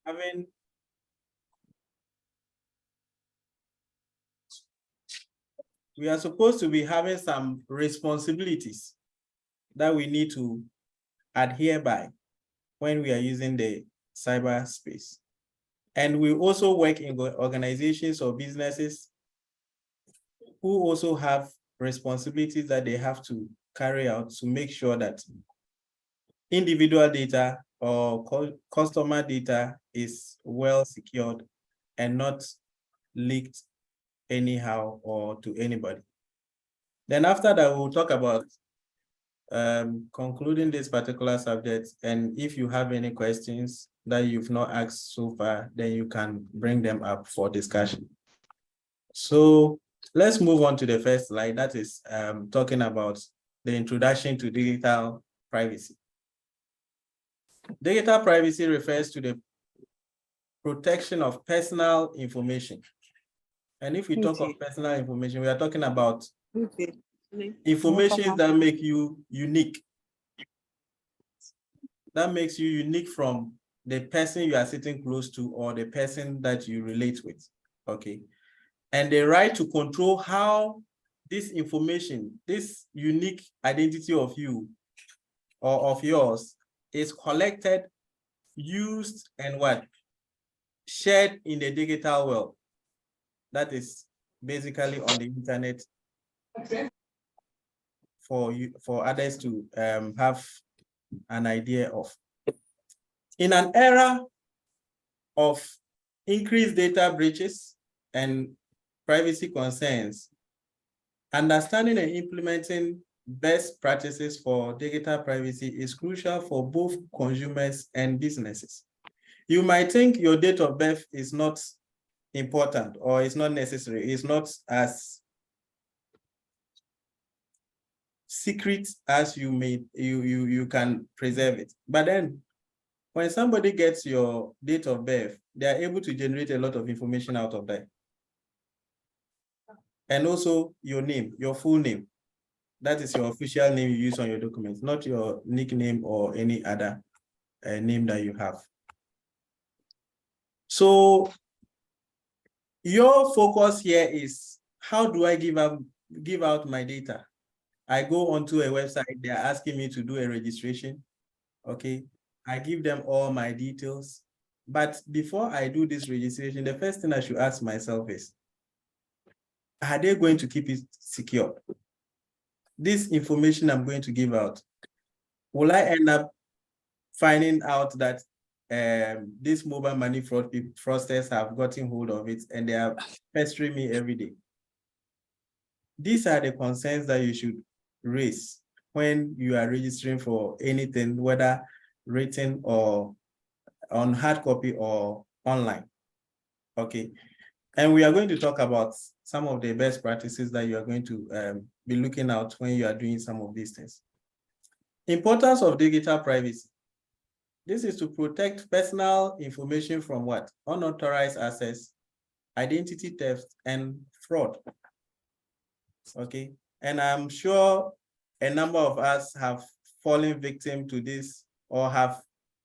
having we are supposed to be having some responsibilities that we need to adhere by when we are using the cyberspace. And we also work in organizations or businesses who also have responsibilities that they have to carry out to make sure that individual data or customer data is well secured and not leaked anyhow or to anybody. Then after that, we'll talk about concluding this particular subject. And if you have any questions that you've not asked so far, then you can bring them up for discussion. So let's move on to the first slide. That is talking about the introduction to digital privacy. Digital privacy refers to the protection of personal information. And if we talk of personal information, we are talking about information that make you unique. That makes you unique from the person you are sitting close to or the person that you relate with, okay? And the right to control how this information, this unique identity of you or of yours is collected, used, and what? Shared in the digital world. That is basically on the internet for others to have an idea of. In an era of increased data breaches and privacy concerns, understanding and implementing best practices for digital privacy is crucial for both consumers and businesses. You might think your date of birth is not important or it's not necessary, it's not as secret as you can preserve it. But then when somebody gets your date of birth, they are able to generate a lot of information out of that. And also your name, your full name. That is your official name you use on your documents, not your nickname or any other name that you have. So your focus here is, how do I give out my data? I go onto a website, they're asking me to do a registration, okay? I give them all my details. But before I do this registration, the first thing I should ask myself is, are they going to keep it secure? This information I'm going to give out, will I end up finding out that these mobile money fraudsters have gotten hold of it and they are pestering me every day? These are the concerns that you should raise when you are registering for anything, whether written or on hard copy or online, okay? And we are going to talk about some of the best practices that you are going to be looking out when you are doing some of these things. Importance of digital privacy. This is to protect personal information from what? Unauthorized access, identity theft, and fraud. Okay, and I'm sure a number of us have fallen victim to this or have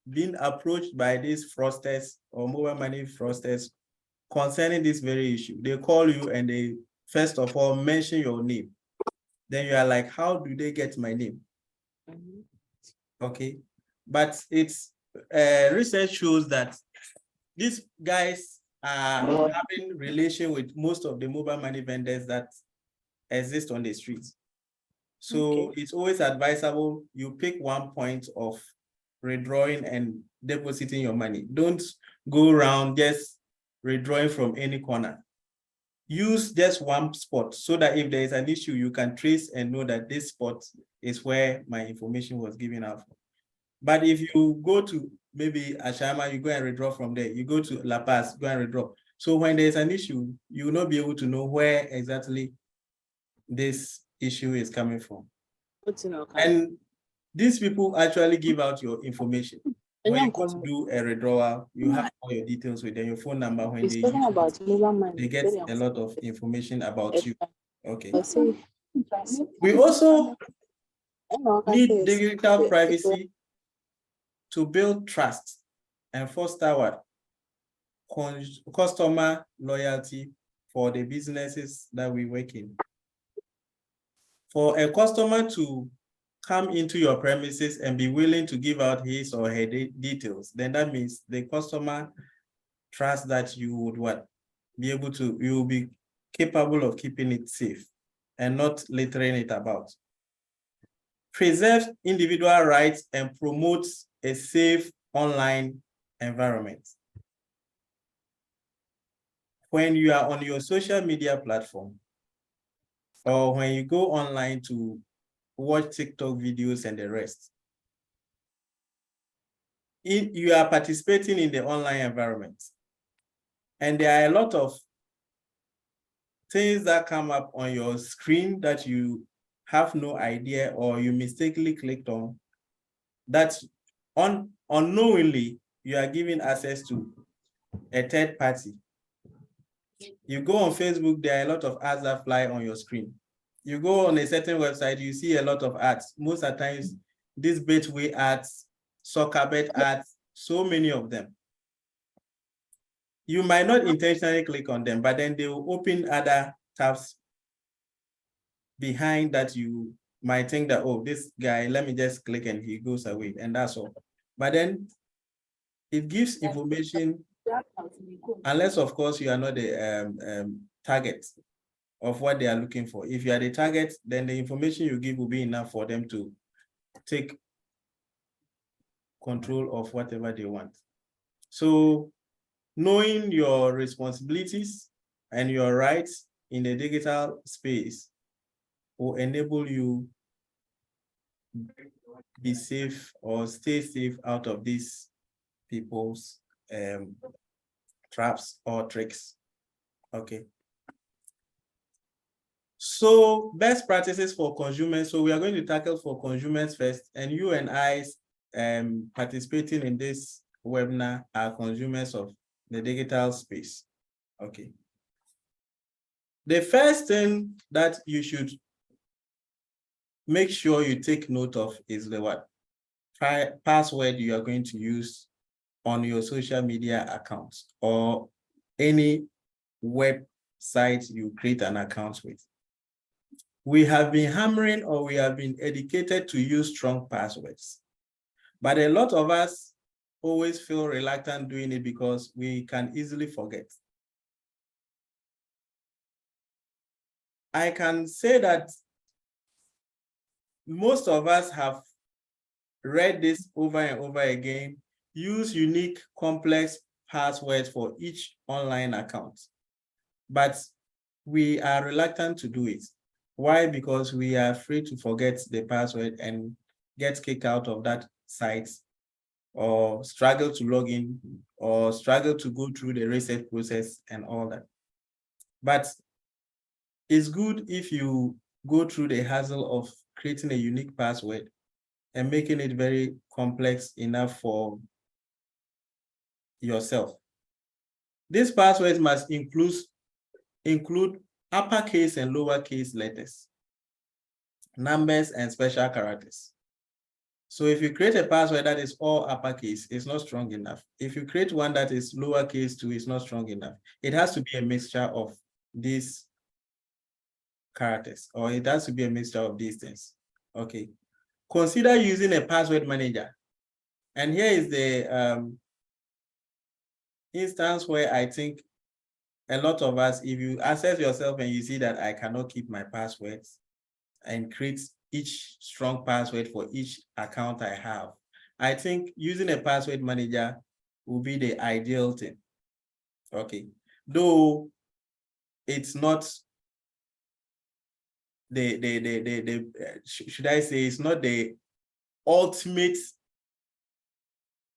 been approached by these fraudsters or mobile money fraudsters concerning this very issue. They call you and they, first of all, mention your name. Then you are like, how do they get my name? Okay, but it's research shows that these guys are having relation with most of the mobile money vendors that exist on the streets. So it's always advisable you pick one point of withdrawing and depositing your money. Don't go around just withdrawing from any corner. Use just one spot so that if there is an issue, you can trace and know that this spot is where my information was given out from. But if you go to maybe Ashama, you go and withdraw from there. You go to La Paz, go and withdraw. So when there's an issue, you will not be able to know where exactly this issue is coming from. And these people actually give out your information. When you go to do a withdrawal, you have all your details with them, your phone number. When they get a lot of information about you. Okay. We also need digital privacy to build trust and foster what? customer loyalty for the businesses that we work in. For a customer to come into your premises and be willing to give out his or her details, then that means the customer trusts that you would what? Be able to, you will be capable of keeping it safe and not littering it about. Preserve individual rights and promotes a safe online environment. When you are on your social media platform, or when you go online to watch TikTok videos and the rest, you are participating in the online environment. And there are a lot of things that come up on your screen that you have no idea or you mistakenly clicked on, that unknowingly you are giving access to a third party. You go on Facebook, there are a lot of ads that fly on your screen. You go on a certain website, you see a lot of ads. Most of the times, these Betway ads, soccer bet ads, so many of them. You might not intentionally click on them, but then they will open other tabs behind that you might think that, oh, this guy, let me just click and he goes away, and that's all. But then it gives information, unless of course you are not the target of what they are looking for. If you are the target, then the information you give will be enough for them to take control of whatever they want. So knowing your responsibilities and your rights in the digital space will enable you be safe or stay safe out of these people's traps or tricks. Okay. So best practices for consumers. So we are going to tackle for consumers first, and you and I participating in this webinar are consumers of the digital space. Okay. The first thing that you should make sure you take note of is the what? Password you are going to use on your social media accounts or any website you create an account with. We have been hammering, or we have been educated to use strong passwords, but a lot of us always feel reluctant doing it because we can easily forget. I can say that most of us have read this over and over again. Use unique, complex passwords for each online account, but we are reluctant to do it. Why? Because we are afraid to forget the password and get kicked out of that site, or struggle to log in, or struggle to go through the reset process and all that. But it's good if you go through the hassle of creating a unique password and making it very complex enough for yourself. These passwords must include uppercase and lowercase letters, numbers, and special characters. So if you create a password that is all uppercase, it's not strong enough. If you create one that is lowercase too, it's not strong enough. It has to be a mixture of these characters, or it has to be a mixture of these things. Okay. Consider using a password manager. And here is the instance where I think a lot of us, if you assess yourself and you see that I cannot keep my passwords and create each strong password for each account I have, I think using a password manager will be the ideal thing. Okay. Though it's not should I say, it's not the ultimate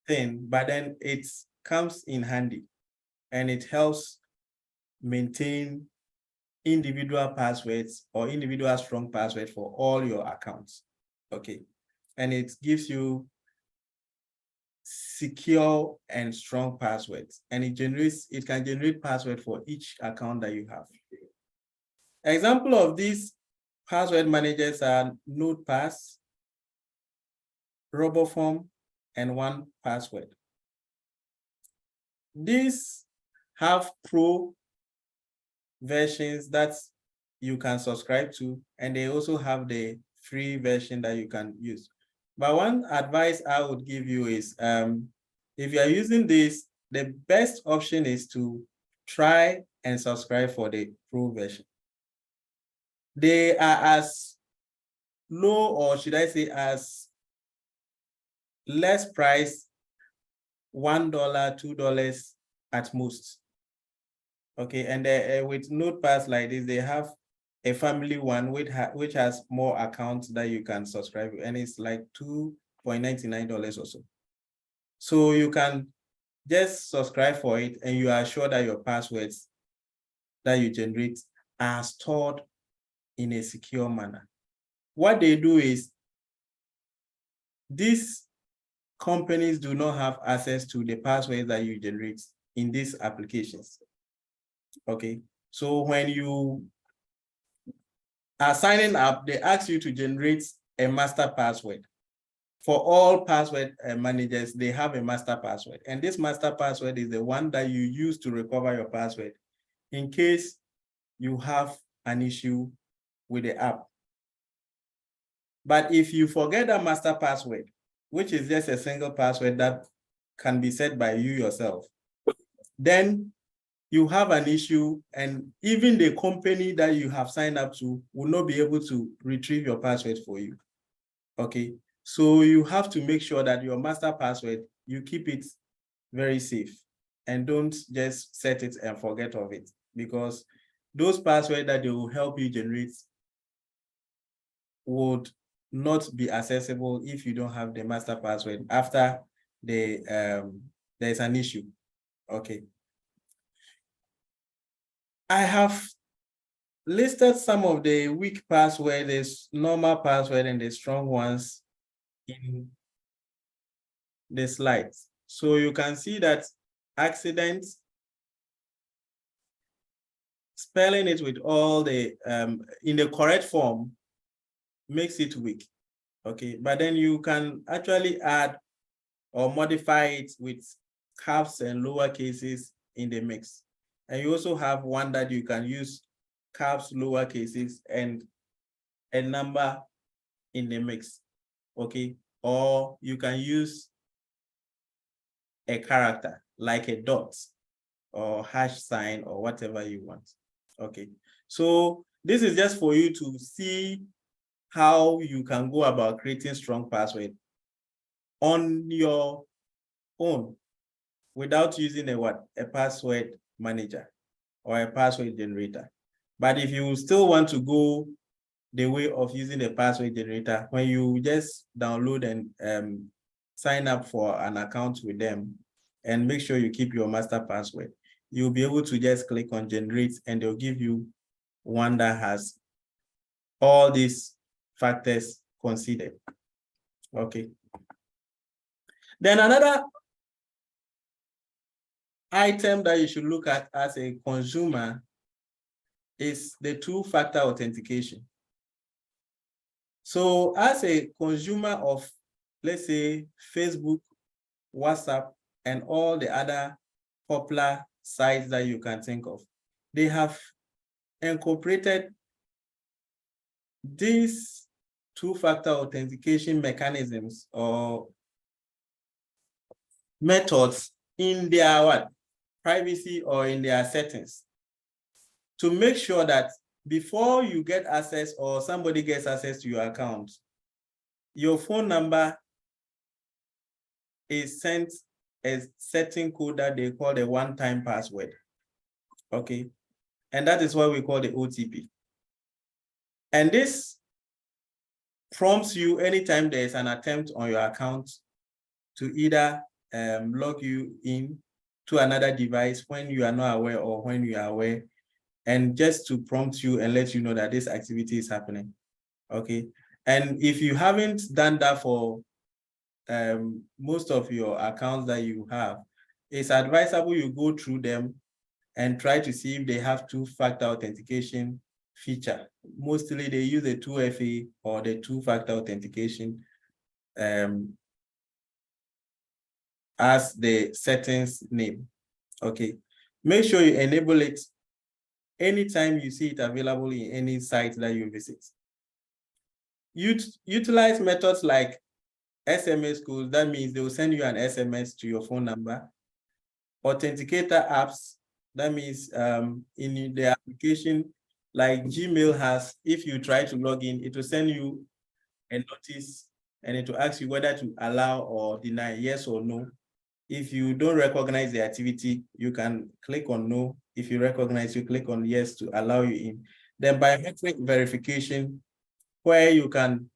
thing, but then it comes in handy and it helps maintain individual passwords or individual strong passwords for all your accounts. Okay. And it gives you secure and strong passwords, and it can generate password for each account that you have. Example of these password managers are NotePass, RoboForm, and 1Password. These have pro versions that you can subscribe to, and they also have the free version that you can use. But one advice I would give you is, if you are using this, the best option is to try and subscribe for the pro version. They are as low, or should I say as less price, $1, $2 at most. Okay, and with notepads like this, they have a family one which has more accounts that you can subscribe to, and it's like $2.99 or so. So you can just subscribe for it, and you are sure that your passwords that you generate are stored in a secure manner. What they do is, these companies do not have access to the passwords that you generate in these applications. Okay, so when you are signing up, they ask you to generate a master password. For all password managers, they have a master password, and this master password is the one that you use to recover your password in case you have an issue with the app. But if you forget that master password, which is just a single password that can be set by you yourself, then you have an issue, and even the company that you have signed up to will not be able to retrieve your password for you. Okay, so you have to make sure that your master password, you keep it very safe, and don't just set it and forget of it, because those passwords that they will help you generate would not be accessible if you don't have the master password after there's an issue. Okay, I have listed some of the weak passwords, there's normal password, and the strong ones in the slides. So you can see that accidents, spelling it with all the in the correct form makes it weak. Okay, but then you can actually add or modify it with caps and lower cases in the mix. And you also have one that you can use caps, lower cases, and a number in the mix. Okay, or you can use a character like a dot or hash sign or whatever you want. Okay, so this is just for you to see how you can go about creating strong password on your own without using a password manager or a password generator. But if you still want to go the way of using a password generator, when you just download and sign up for an account with them, and make sure you keep your master password, you'll be able to just click on generate, and they'll give you one that has all these factors considered. Okay. Then another item that you should look at as a consumer is the two-factor authentication. So as a consumer of, let's say, Facebook, WhatsApp, and all the other popular sites that you can think of, they have incorporated these two-factor authentication mechanisms or methods in their privacy or in their settings, to make sure that before you get access or somebody gets access to your account, your phone number is sent a certain code that they call the one-time password. Okay, and that is what we call the OTP. And this prompts you anytime there is an attempt on your account to either log you in to another device when you are not aware or when you are aware, and just to prompt you and let you know that this activity is happening. Okay, and if you haven't done that for most of your accounts that you have, it's advisable you go through them and try to see if they have two-factor authentication feature. Mostly they use the 2FA or the two-factor authentication as the settings name. Okay, Make sure you enable it anytime you see it available in any site that you visit. Utilize methods like SMS codes. That means they will send you an SMS to your phone number. Authenticator apps. That means in the application, like Gmail has, if you try to log in, it will send you a notice and it will ask you whether to allow or deny, yes or no. If you don't recognize the activity, you can click on no. If you recognize, you click on yes to allow you in. Then biometric verification, where you can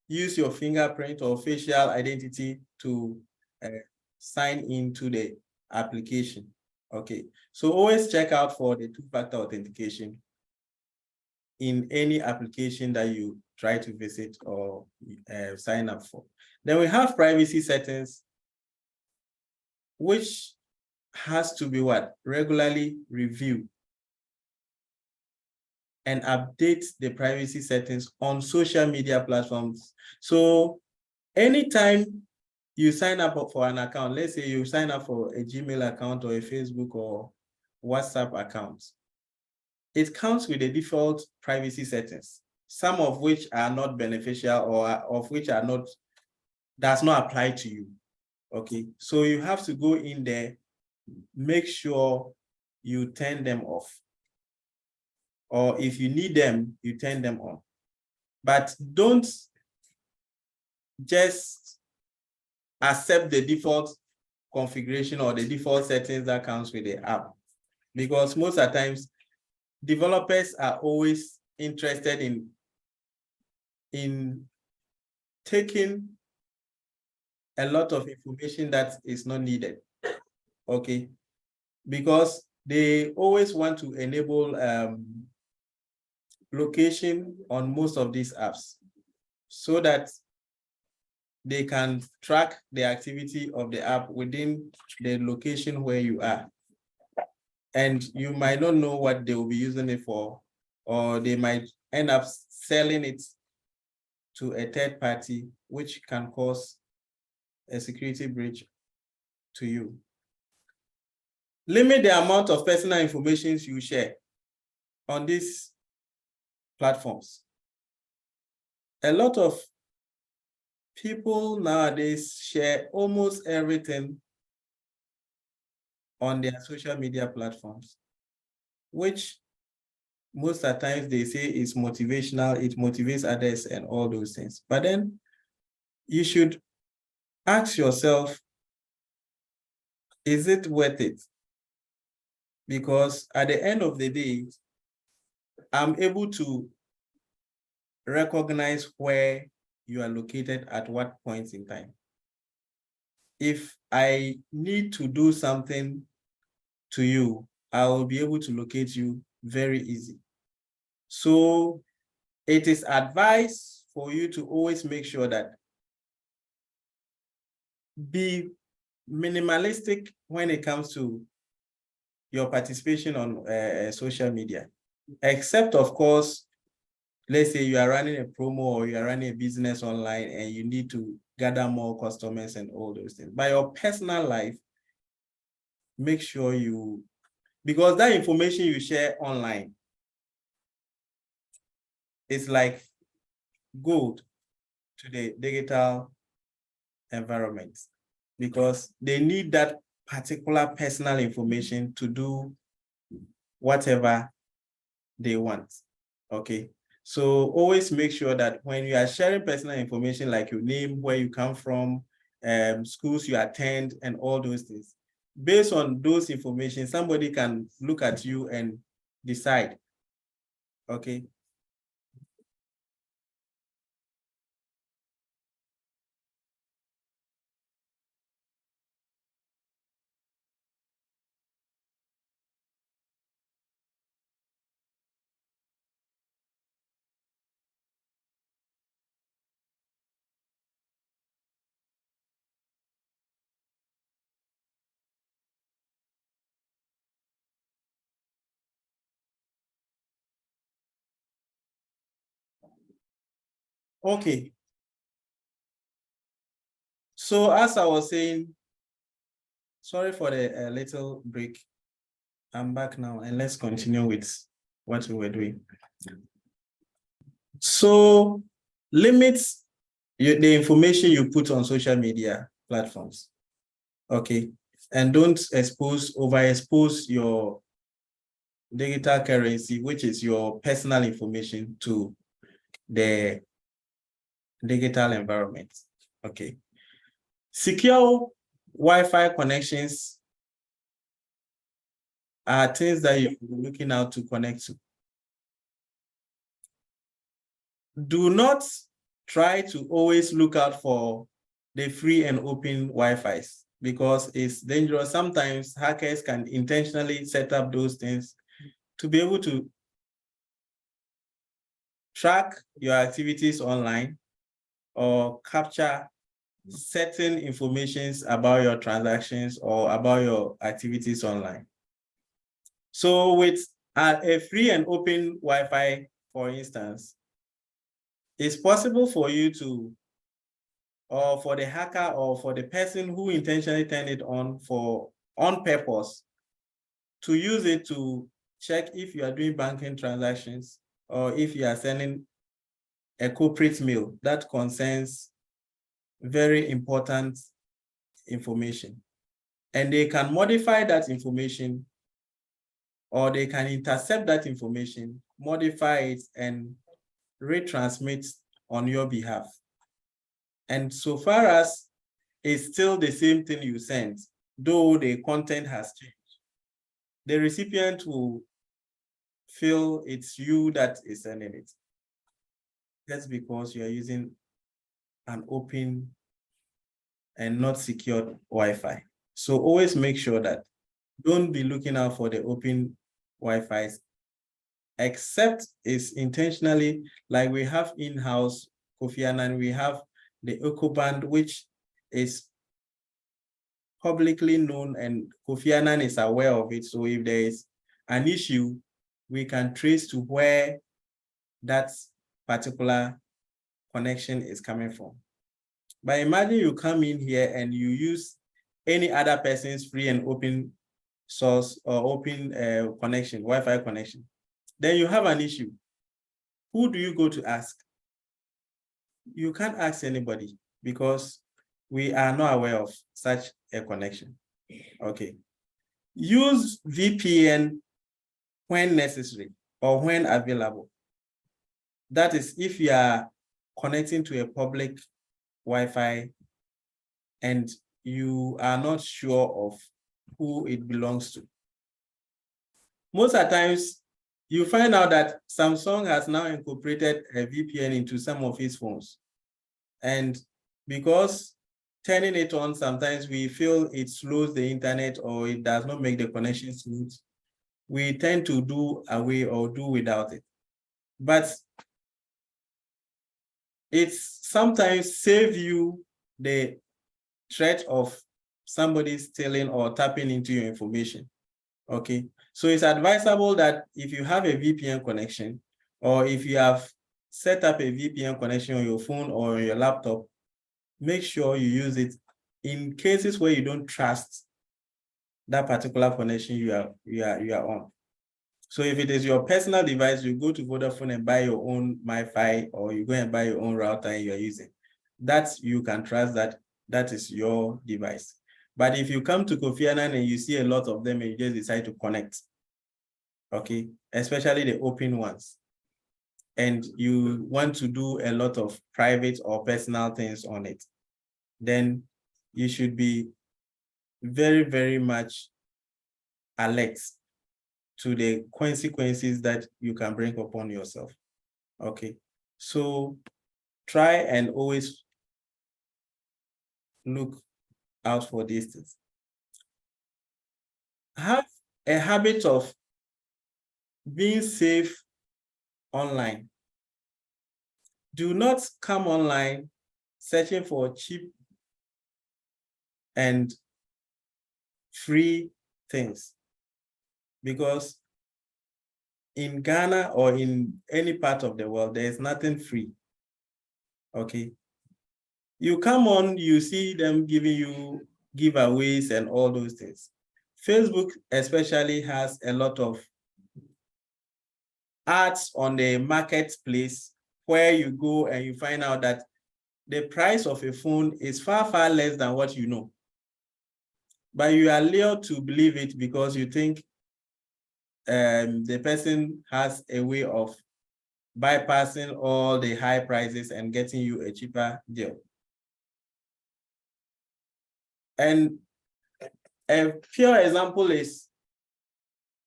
use your fingerprint or facial identity to sign into the application. Okay, so always check out for the two-factor authentication in any application that you try to visit or sign up for. Then we have privacy settings, which has to be what? Regularly reviewed and update the privacy settings on social media platforms. So anytime you sign up for an account, let's say you sign up for a Gmail account or a Facebook or WhatsApp account, it comes with the default privacy settings, some of which are not beneficial or of which are not, does not apply to you. Okay, so you have to go in there, make sure you turn them off. Or if you need them, you turn them on. But don't just accept the default configuration or the default settings that comes with the app. Because most of the times, developers are always interested in taking a lot of information that is not needed. Okay, because they always want to enable location on most of these apps so that they can track the activity of the app within the location where you are. And you might not know what they will be using it for, or they might end up selling it to a third party, which can cause a security breach to you. Limit the amount of personal information you share on these platforms. A lot of people nowadays share almost everything on their social media platforms, which most of the times they say is motivational, it motivates others and all those things. But then you should ask yourself, is it worth it? Because at the end of the day, I'm able to recognize where you are located at what points in time. If I need to do something to you, I will be able to locate you very easy. So it is advised for you to always make sure that be minimalistic when it comes to your participation on social media, except of course, let's say you are running a promo or you are running a business online and you need to gather more customers and all those things. By your personal life, make sure you, because that information you share online is like gold to the digital environment, because they need that particular personal information to do whatever they want. Okay, so always make sure that when you are sharing personal information like your name, where you come from, schools you attend, and all those things, based on those information, somebody can look at you and decide. Okay. Okay. So as I was saying, sorry for the little break. I'm back now, and let's continue with what we were doing. So limit the information you put on social media platforms, okay? And don't overexpose your digital currency, which is your personal information, to the digital environment, okay? Secure Wi-Fi connections are things that you're looking out to connect to. Do not try to always look out for the free and open Wi-Fis, because it's dangerous. Sometimes hackers can intentionally set up those things to be able to track your activities online or capture certain informations about your transactions or about your activities online. So with a free and open Wi-Fi, for instance, it's possible for you to, or for the hacker or for the person who intentionally turned it on purpose, to use it to check if you are doing banking transactions or if you are sending a corporate mail that concerns very important information. And they can modify that information, or they can intercept that information, modify it, and retransmit on your behalf. And so far as it's still the same thing you sent, though the content has changed, the recipient will feel it's you that is sending it. That's because you are using an open and not secured Wi-Fi. So always make sure that don't be looking out for the open Wi-Fis, except it's intentionally, like we have in-house Kofi Annan, we have the EcoBand, which is publicly known, and Kofi Annan is aware of it. So if there is an issue, we can trace to where that particular connection is coming from. But imagine you come in here and you use any other person's free and open source or open connection, Wi-Fi connection, then you have an issue. Who do you go to ask? You can't ask anybody, because we are not aware of such a connection. Okay. Use VPN when necessary or when available. That is, if you are connecting to a public Wi-Fi and you are not sure of who it belongs to. Most of the times, you find out that Samsung has now incorporated a VPN into some of its phones. And because turning it on, sometimes we feel it slows the internet or it does not make the connection smooth, we tend to do away or do without it. But it's sometimes save you the threat of somebody stealing or tapping into your information. Okay, so it's advisable that if you have a VPN connection, or if you have set up a VPN connection on your phone or on your laptop, make sure you use it in cases where you don't trust that particular connection you are on. So if it is your personal device, you go to Vodafone and buy your own Wi-Fi, or you go and buy your own router and you're using. That you can trust that that is your device. But if you come to Kofi Annan and you see a lot of them and you just decide to connect, okay, especially the open ones, and you want to do a lot of private or personal things on it, then you should be very, very much alert to the consequences that you can bring upon yourself. Okay, so try and always look out for these things. Have a habit of being safe online. Do not come online searching for cheap and free things, because in Ghana or in any part of the world, there is nothing free. Okay. You come on, you see them giving you giveaways and all those things. Facebook especially has a lot of ads on the marketplace where you go and you find out that the price of a phone is far, far less than what you know. But you are lured to believe it because you think the person has a way of bypassing all the high prices and getting you a cheaper deal. And a pure example is,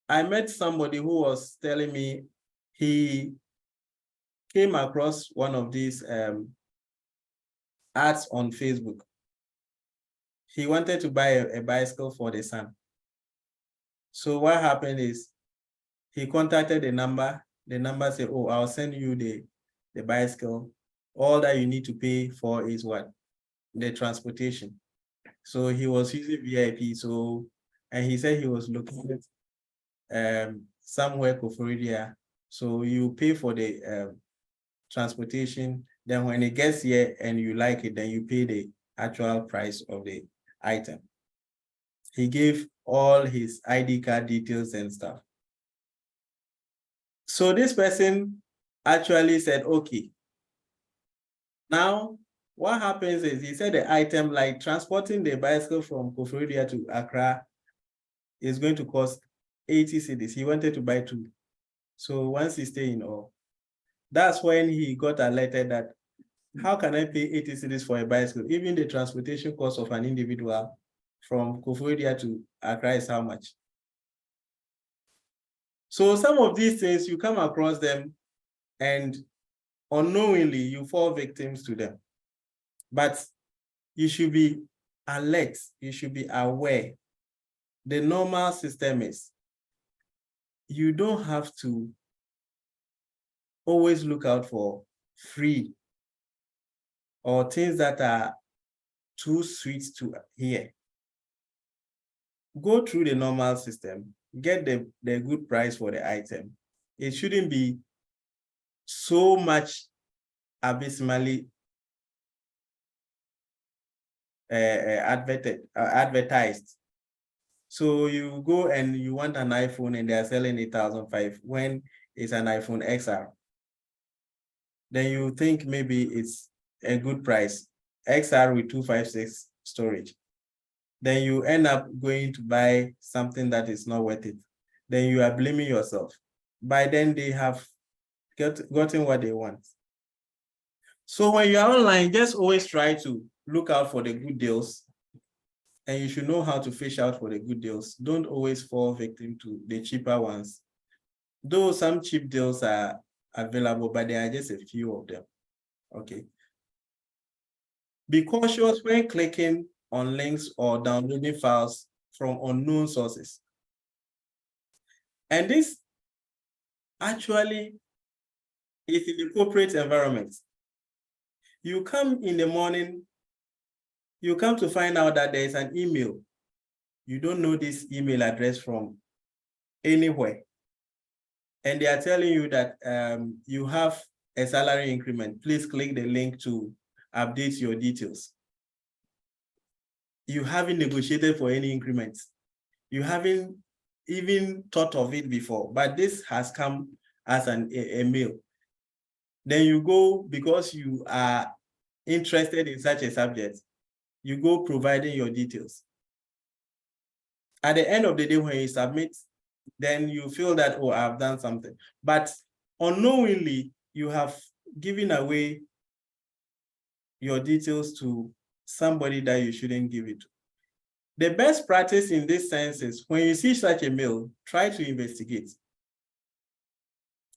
I met somebody who was telling me he came across one of these ads on Facebook. He wanted to buy a bicycle for the son. So what happened is he contacted the number. The number said, oh, I'll send you the bicycle. All that you need to pay for is what? The transportation. So he was using VIP. So, and he said he was looking at somewhere Koforidua. So you pay for the transportation. Then when it gets here and you like it, then you pay the actual price of the item. He gave all his ID card details and stuff. So this person actually said, okay. Now, what happens is he said the item, like transporting the bicycle from Koforidua to Accra, is going to cost 80 cedis. He wanted to buy 2. So once he stayed in all, that's when he got alerted that, how can I pay 80 cedis for a bicycle? Even the transportation cost of an individual from Koforidua to Accra is how much? So some of these things, you come across them and unknowingly you fall victims to them. But you should be alert, you should be aware. The normal system is, you don't have to always look out for free or things that are too sweet to hear. Go through the normal system, get the good price for the item. It shouldn't be so much abysmally advertised. So you go and you want an iPhone and they are selling 8,500 when it's an iPhone XR. Then you think maybe it's a good price, XR with 256 storage. Then you end up going to buy something that is not worth it. Then you are blaming yourself. By then they have gotten what they want. So when you are online, just always try to look out for the good deals, and you should know how to fish out for the good deals. Don't always fall victim to the cheaper ones. Though some cheap deals are available, but there are just a few of them. Okay. Be cautious when clicking on links or downloading files from unknown sources. And this actually is in the corporate environment. You come in the morning, you come to find out that there is an email. You don't know this email address from anywhere. And they are telling you that you have a salary increment. Please click the link to update your details. You haven't negotiated for any increments. You haven't even thought of it before, but this has come as a mail. Then you go, because you are interested in such a subject, you go providing your details. At the end of the day, when you submit, then you feel that, oh, I've done something. But unknowingly, you have given away your details to somebody that you shouldn't give it to. The best practice in this sense is, when you see such a mail, try to investigate.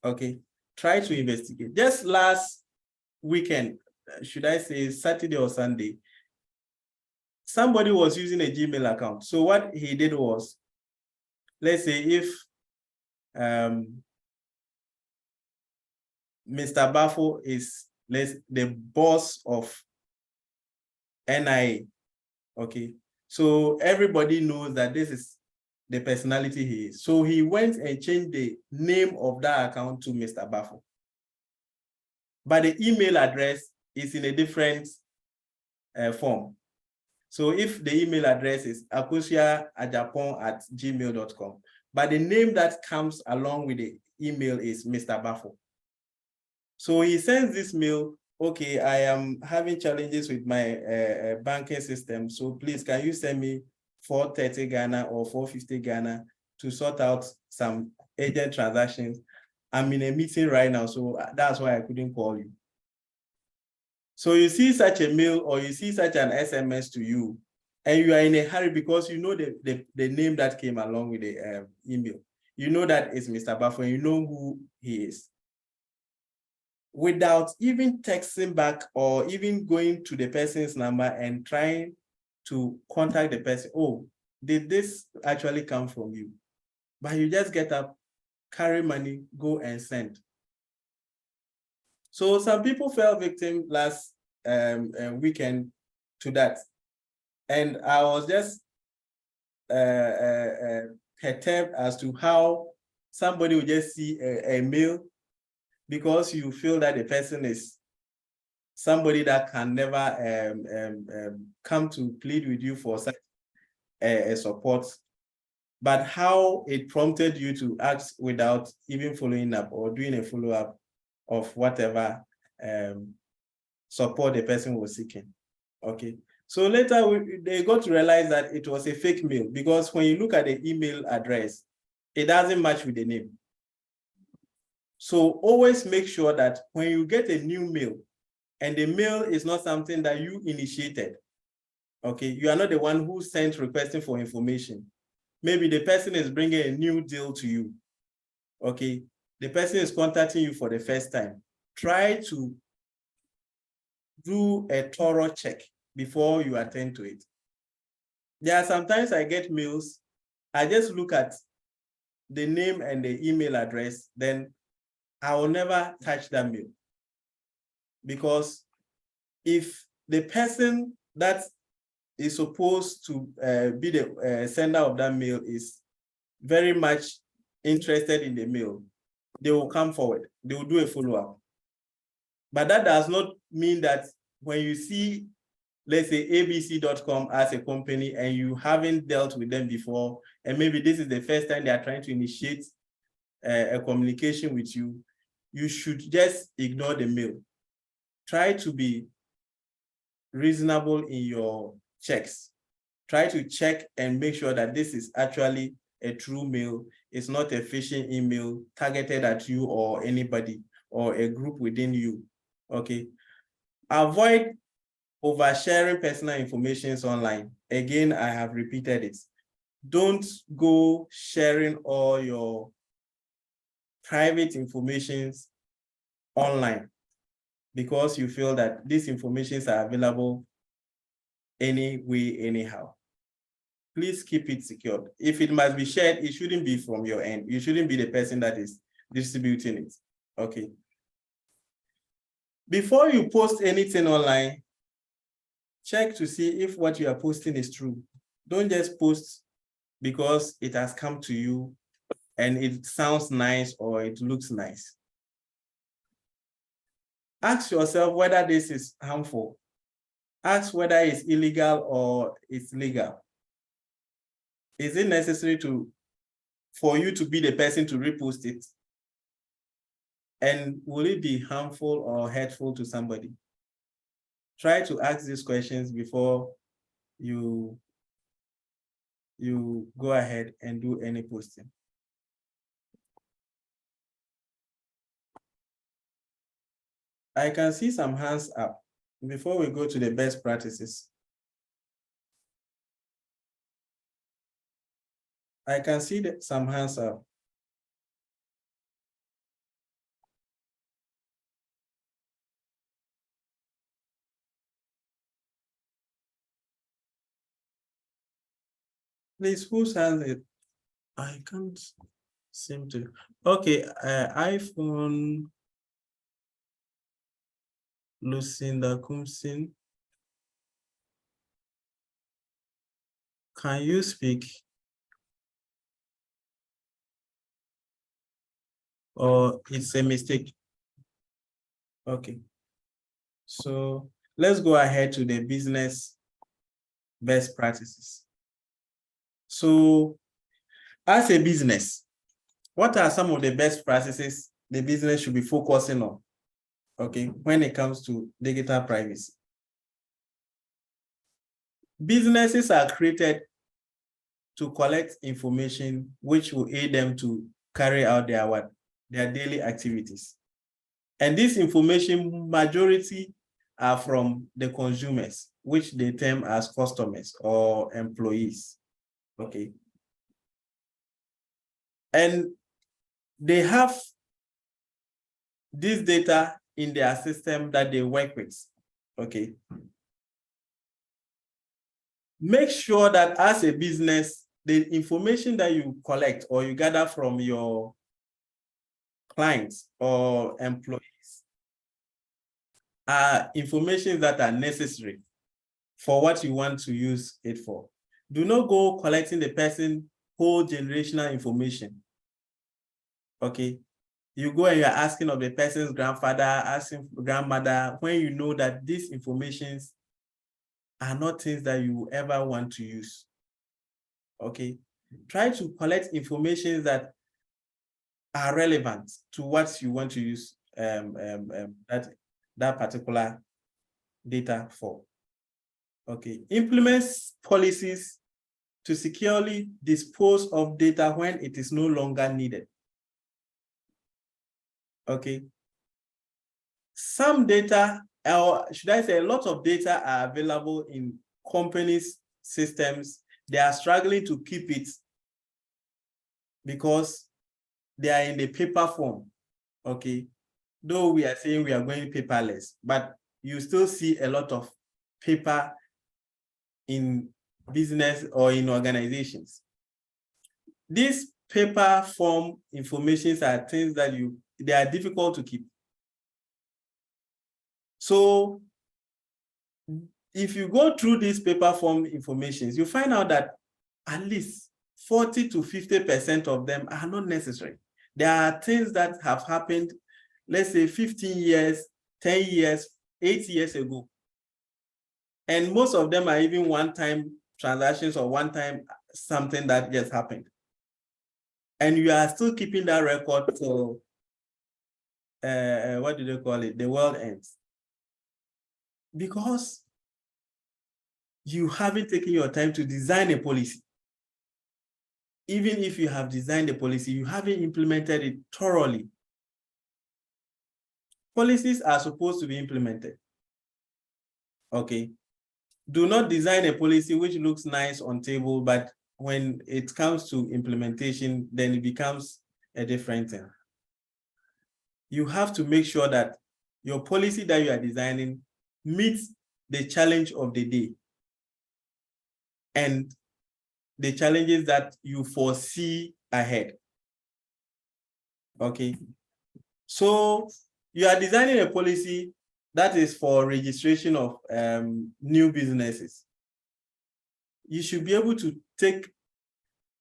Okay, try to investigate. Just last weekend, should I say Saturday or Sunday, somebody was using a Gmail account. So what he did was, let's say if Mr. Bafo is the boss of NIA, okay? So everybody knows that this is the personality he is. So he went and changed the name of that account to Mr. Bafo. But the email address is in a different form. So if the email address is akosia@gmail.com, but the name that comes along with the email is Mr. Bafo. So he sends this mail, okay, I am having challenges with my banking system. So please, can you send me 430 Ghana or 450 Ghana to sort out some agent transactions? I'm in a meeting right now, so that's why I couldn't call you. So you see such a mail or you see such an SMS to you, and you are in a hurry because you know the name that came along with the email. You know that it's Mr. Bafo, you know who he is. Without even texting back or even going to the person's number and trying to contact the person, oh, did this actually come from you? But you just get up, carry money, go and send. So some people fell victim last weekend to that. And I was just perturbed as to how somebody will just see a mail because you feel that the person is somebody that can never come to plead with you for such a support, but how it prompted you to ask without even following up or doing a follow-up of whatever support the person was seeking. Okay, so later they got to realize that it was a fake mail because when you look at the email address, it doesn't match with the name. So always make sure that when you get a new mail and the mail is not something that you initiated, okay, you are not the one who sent requesting for information. Maybe the person is bringing a new deal to you, okay? The person is contacting you for the first time. Try to do a thorough check before you attend to it. There are sometimes I get mails, I just look at the name and the email address, then I will never touch that mail. Because if the person that is supposed to be the sender of that mail is very much interested in the mail, they will come forward, they will do a follow-up. But that does not mean that when you see, let's say abc.com as a company and you haven't dealt with them before, and maybe this is the first time they are trying to initiate a communication with you, you should just ignore the mail. Try to be reasonable in your checks. Try to check and make sure that this is actually a true mail. It's not a phishing email targeted at you or anybody or a group within you, okay? Avoid oversharing personal information online. Again, I have repeated it. Don't go sharing all your private information online because you feel that these informations are available anyway, anyhow. Please keep it secured. If it must be shared, it shouldn't be from your end. You shouldn't be the person that is distributing it, okay? Before you post anything online, check to see if what you are posting is true. Don't just post because it has come to you and it sounds nice or it looks nice. Ask yourself whether this is harmful. Ask whether it's illegal or it's legal. Is it necessary for you to be the person to repost it? And will it be harmful or hurtful to somebody? Try to ask these questions before you go ahead and do any posting. I can see some hands up before we go to the best practices. I can see some hands up. Please, whose hands it? I can't seem to. Okay, iPhone, Lucinda Kumsin. Can you speak? Or it's a mistake? Okay. So let's go ahead to the business best practices. So as a business, what are some of the best practices the business should be focusing on, okay, when it comes to digital privacy? Businesses are created to collect information which will aid them to carry out their daily activities. And this information, majority are from the consumers, which they term as customers or employees, okay? And they have this data in their system that they work with, okay? Make sure that as a business, the information that you collect or you gather from your clients or employees are information that are necessary for what you want to use it for. Do not go collecting the person's whole generational information, okay? You go and you're asking of the person's grandfather, asking grandmother, when you know that these informations are not things that you ever want to use, okay? Try to collect information that are relevant to what you want to use that particular data for. Okay, implement policies to securely dispose of data when it is no longer needed. Okay, some data, or should I say a lot of data are available in companies' systems. They are struggling to keep it because they are in the paper form, okay? Though we are saying we are going paperless, but you still see a lot of paper in business or in organizations. These paper form informations are things that they are difficult to keep. So if you go through these paper form informations, you find out that at least 40 to 50% of them are not necessary. There are things that have happened, let's say 15 years, 10 years, 8 years ago. And most of them are even one-time transactions or one-time something that just happened. And you are still keeping that record till, what do they call it? The world ends. Because you haven't taken your time to design a policy. Even if you have designed a policy, you haven't implemented it thoroughly. Policies are supposed to be implemented. Okay. Do not design a policy which looks nice on table, but when it comes to implementation, then it becomes a different thing. You have to make sure that your policy that you are designing meets the challenge of the day and the challenges that you foresee ahead. Okay. So you are designing a policy that is for registration of new businesses. You should be able to take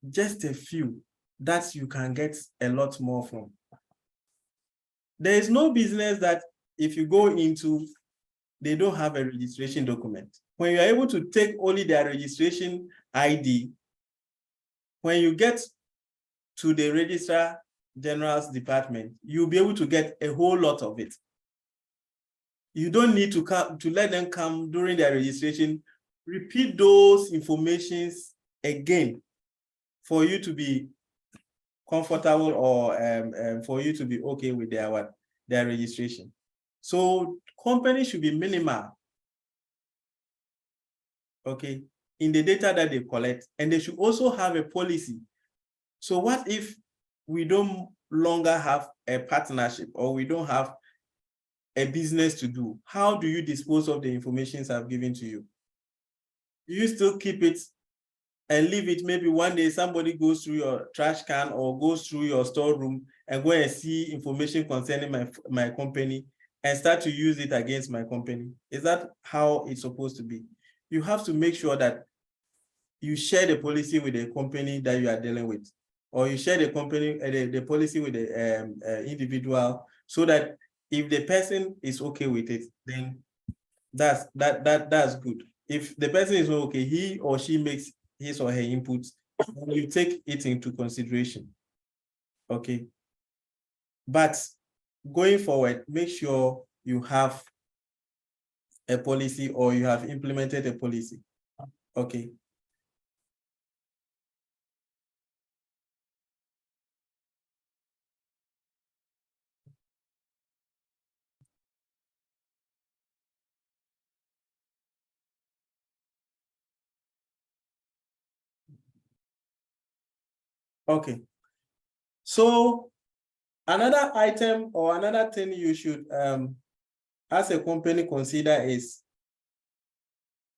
just a few that you can get a lot more from. There is no business that if you go into, they don't have a registration document. When you're able to take only their registration ID, when you get to the Registrar General's department, you'll be able to get a whole lot of it. You don't need to come to let them come during their registration, repeat those informations again for you to be comfortable or for you to be okay with their registration. So companies should be minimal, okay, in the data that they collect, and they should also have a policy. So what if we don't longer have a partnership or we don't have a business to do? How do you dispose of the information I've given to you? Do you still keep it and leave it? Maybe one day somebody goes through your trash can or goes through your storeroom and go and see information concerning my company and start to use it against my company. Is that how it's supposed to be? You have to make sure that you share the policy with the company that you are dealing with, or you share the company, the policy with the individual, so that if the person is okay with it, then that's good. if the person is not okay, he or she makes his or her inputs, you take it into consideration. Okay. But going forward, make sure you have a policy or you have implemented a policy. Okay. Okay. So another item or another thing you should, as a company, consider is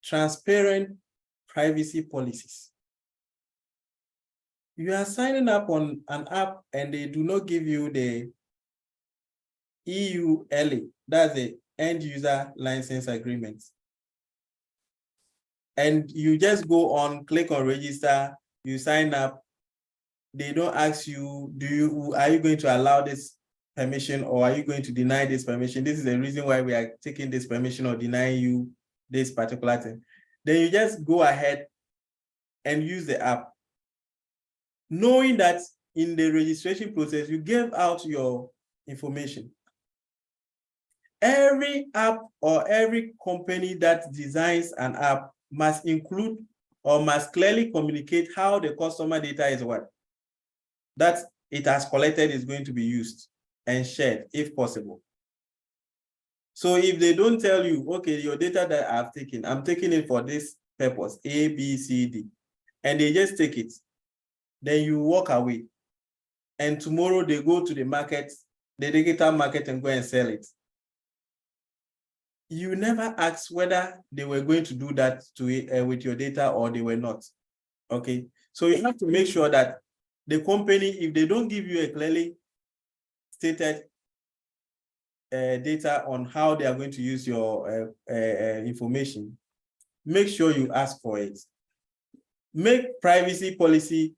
transparent privacy policies. You are signing up on an app and they do not give you the EULA, that's the end user license agreement. And you just go on, click on register, you sign up. They don't ask you, are you going to allow this permission or are you going to deny this permission? This is the reason why we are taking this permission or denying you this particular thing. Then you just go ahead and use the app, knowing that in the registration process, you gave out your information. Every app or every company that designs an app must include or must clearly communicate how the customer data is what? That it has collected is going to be used and shared if possible. So if they don't tell you, okay, your data that I've taken, I'm taking it for this purpose, A, B, C, D, and they just take it, then you walk away. And tomorrow they go to the market, the digital market, and go and sell it. You never ask whether they were going to do that to it, with your data or they were not. Okay, so you have to make sure that the company, if they don't give you a clearly stated data on how they are going to use your information, make sure you ask for it. Make privacy policy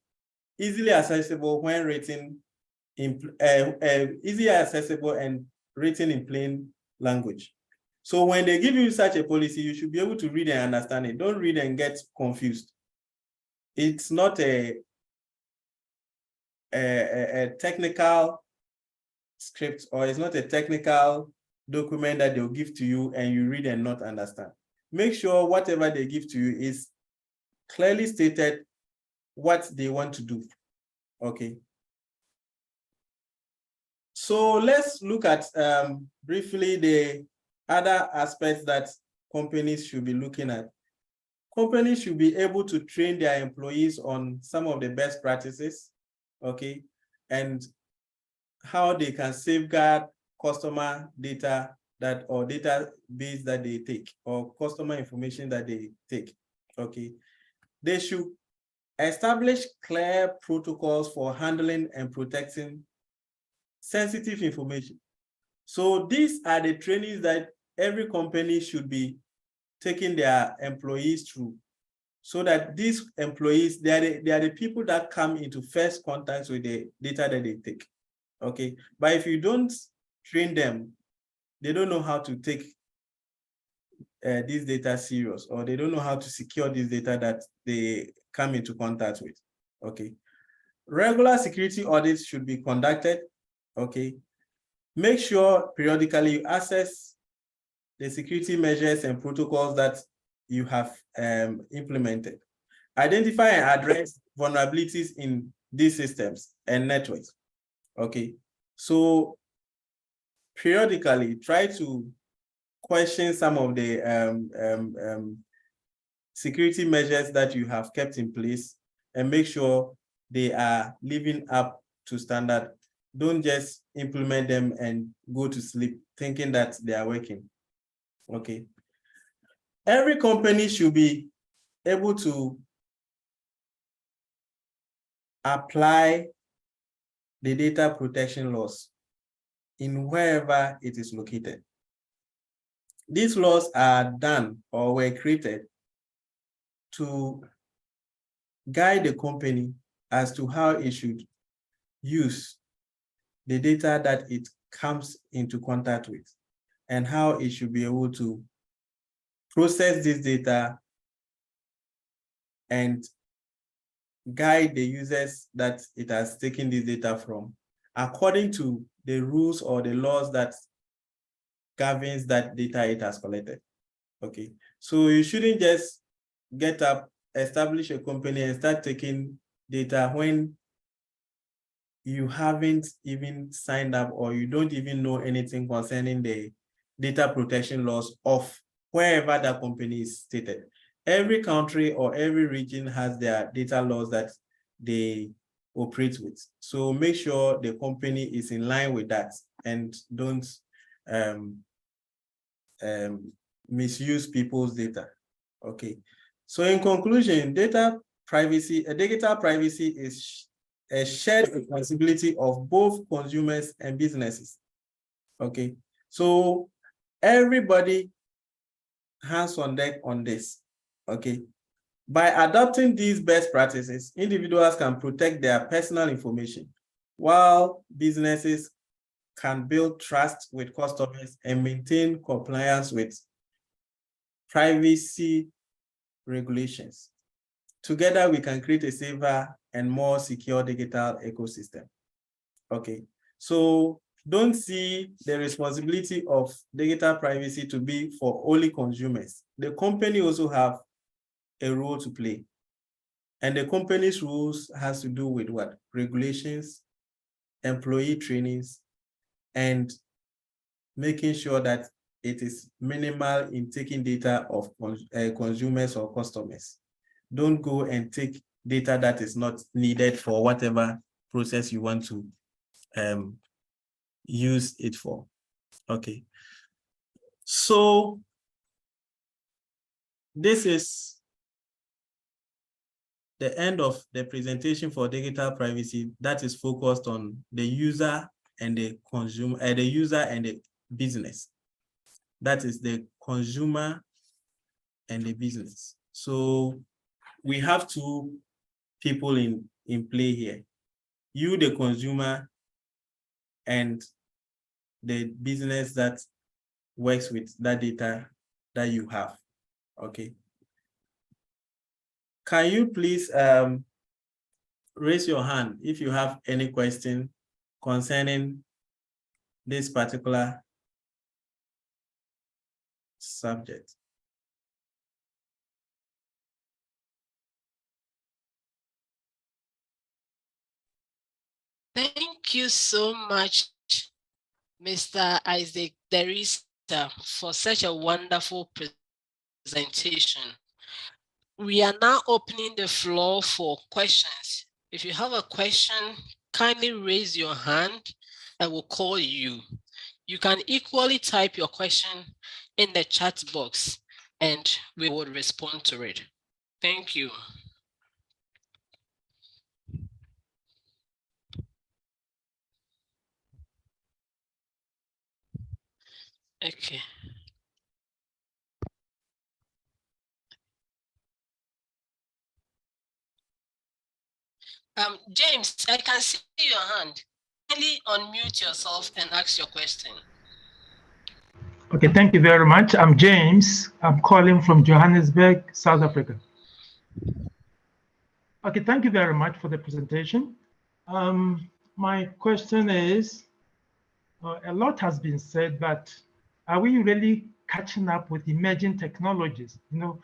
easily accessible when written in easily accessible and written in plain language. So when they give you such a policy, you should be able to read and understand it. Don't read and get confused. It's not a technical script, or it's not a technical document that they'll give to you and you read and not understand. Make sure whatever they give to you is clearly stated what they want to do. Okay. So let's look at briefly the other aspects that companies should be looking at. Companies should be able to train their employees on some of the best practices, okay, and how they can safeguard customer data that or database that they take or customer information that they take, okay. They should establish clear protocols for handling and protecting sensitive information. So these are the trainings that every company should be taking their employees through, so that these employees, they are the people that come into first contact with the data that they take. Okay, but if you don't train them, they don't know how to take this data serious, or they don't know how to secure this data that they come into contact with. Okay, regular security audits should be conducted. Okay, make sure periodically you assess the security measures and protocols that you have implemented. Identify and address vulnerabilities in these systems and networks. Okay, so periodically try to question some of the security measures that you have kept in place and make sure they are living up to standard. Don't just implement them and go to sleep thinking that they are working. Okay. Every company should be able to apply the data protection laws in wherever it is located. These laws are done or were created to guide the company as to how it should use the data that it comes into contact with and how it should be able to process this data and guide the users that it has taken this data from according to the rules or the laws that governs that data it has collected. Okay, so you shouldn't just get up, establish a company and start taking data when you haven't even signed up or you don't even know anything concerning the data protection laws of wherever that company is stated. Every country or every region has their data laws that they operate with. So make sure the company is in line with that and don't misuse people's data. Okay. So in conclusion, digital privacy is a shared responsibility of both consumers and businesses. Okay. So everybody hands on deck on this. Okay. By adopting these best practices, individuals can protect their personal information, while businesses can build trust with customers and maintain compliance with privacy regulations. Together, we can create a safer and more secure digital ecosystem. Okay, so don't see the responsibility of digital privacy to be for only consumers. The company also have a role to play. And the company's rules has to do with what? Regulations, employee trainings, and making sure that it is minimal in taking data of consumers or customers. Don't go and take data that is not needed for whatever process you want to use it for. Okay. So this is the end of the presentation for digital privacy that is focused on the user and the consumer, the user and the business. That is the consumer and the business. So we have two people in play here. You, the consumer, and the business that works with that data that you have. Okay. Can you please raise your hand if you have any question concerning this particular subject? Thank you so much, Mr. Isaac Derrida, for such a wonderful presentation. We are now opening the floor for questions. If you have a question, kindly raise your hand. I will call you. You can equally type your question in the chat box and we will respond to it. Thank you. Okay. James, I can see your hand. Kindly unmute yourself and ask your question. Okay, thank you very much. I'm James. I'm calling from Johannesburg, South Africa. Okay, thank you very much for the presentation. My question is, a lot has been said, but are we really catching up with emerging technologies? You know,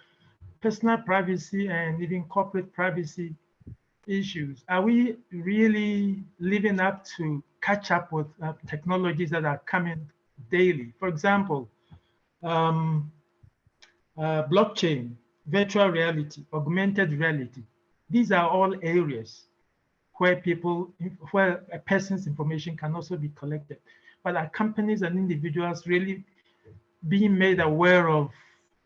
personal privacy and even corporate privacy issues. Are we really living up to catch up with technologies that are coming daily? For example, blockchain, virtual reality, augmented reality. These are all areas where a person's information can also be collected. But are companies and individuals really being made aware of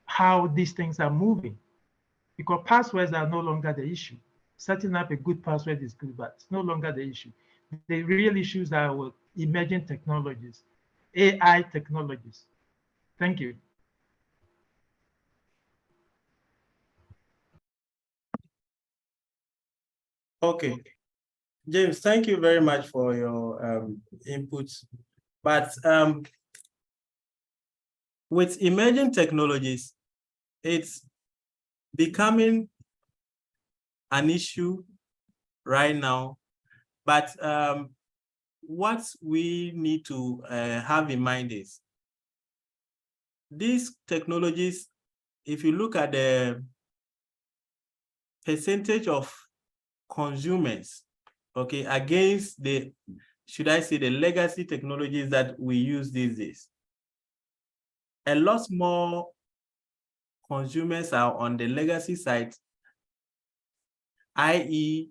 how these things are moving? Because passwords are no longer the issue. Setting up a good password is good, but it's no longer the issue. The real issues are with emerging technologies, AI technologies. Thank you. Okay. James, thank you very much for your input. But with emerging technologies, it's becoming an issue right now, but what we need to have in mind is these technologies, if you look at the percentage of consumers, okay, against the, should I say, the legacy technologies that we use these days, a lot more consumers are on the legacy side, i.e.